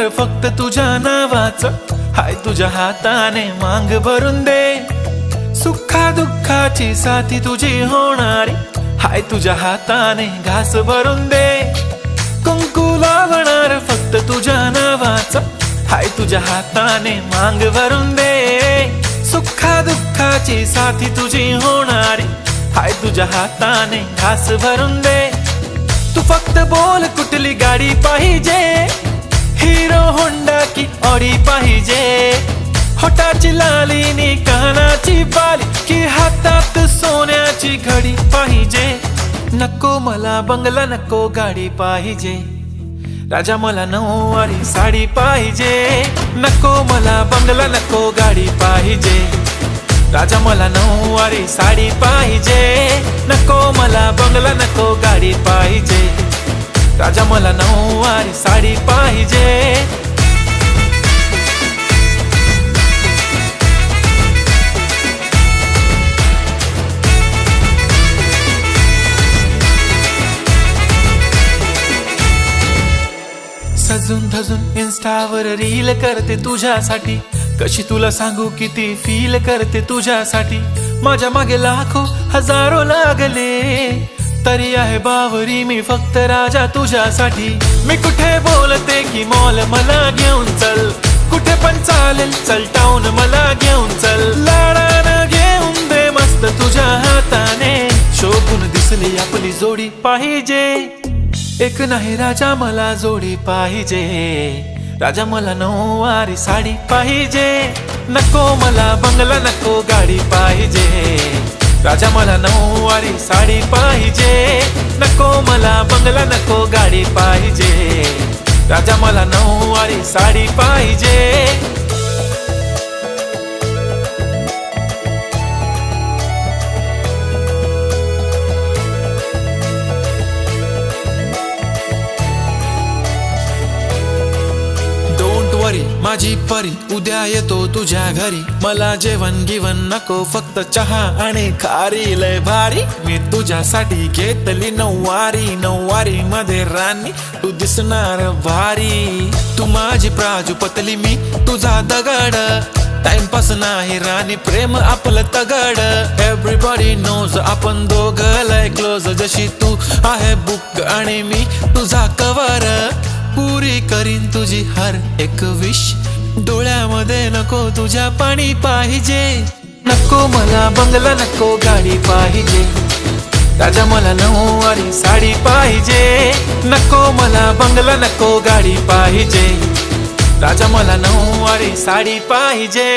होणार फक्त तुझ्या नावाचं, हाय तुझ्या हाताने मांग भरून दे. सुखा दुःखाची साथी तुझी होणारी, हाय तुझ्या हाताने घास भरून दे. कुंकू लावणार फक्त तुझ्या नावाचं, हाय तुझ्या हाताने मांग भरून दे. सुखा दुःखाची साथी तुझी होणारी, हाय तुझ्या हाताने घास भरून दे. तू फक्त बोल कुठली गाडी पाहिजे, हिरो होंडा की ऑडी पाहिजे. होठाची लाली नी कानाची बाली, की हातात सोन्याची घडी पाहिजे. नको मला बंगला, नको गाडी पाहिजे. राजा मला नऊवारी साडी पाहिजे. नको मला बंगला, नको गाडी पाहिजे. राजा मला नऊवारी साडी पाहिजे. नको मला बंगला, नको गाडी पाहिजे. राजा मला नऊवारी साडी पाहिजे. सजून धजून इन्स्टावर रील करते तुझ्यासाठी, कशी तुला सांगू किती फील करते तुझ्यासाठी. माझ्या मागे लाखो हजारो लागले, तरी आहे बावरी मी फक्त राजा तुझ्यासाठी. मी कुठे बोलते की मॉल मला घेऊन चल, कुठे पण चालेल चल टाऊन मला घेऊन चल. लाडानं घेऊन दे मस्त तुझ्या हाताने, शोभून दिसली आपली जोडी पाहिजे. एक नाही राजा मला जोडी पाहिजे. राजा मला नऊवारी साडी पाहिजे. नको मला बंगला, नको गाडी पाहिजे. राजा मला नऊवारी साडी पाहिजे. नको मला बंगला, नको गाडी पाहिजे. राजा मला नऊवारी साडी पाहिजे. माझी परी उद्या येतो तुझ्या घरी. मला जेवण गिवण नको, फक्त चहा आणि खारी लय भारी. मी तुझ्यासाठी घेतली नऊवारी, नऊवारी मध्ये राणी तू दिसणार भारी. तू माझी प्राजूपतली, मी तुझा दगड. टाइमपास नाही राणी, प्रेम आपलं तगड. एव्हरीबॉडी नोज आपण दोघं लय क्लोज. जशी तू आहे बुक आणि मी तुझा कवर. पुरी करीन तुझी हर एक विश. डोळ्यामध्ये नको तुझ्या पाणी पाहिजे. नको मला बंगला, नको गाडी पाहिजे. राजा मला नऊवारी साडी पाहिजे. नको मला बंगला, नको गाडी पाहिजे. राजा मला नऊवारी साडी पाहिजे.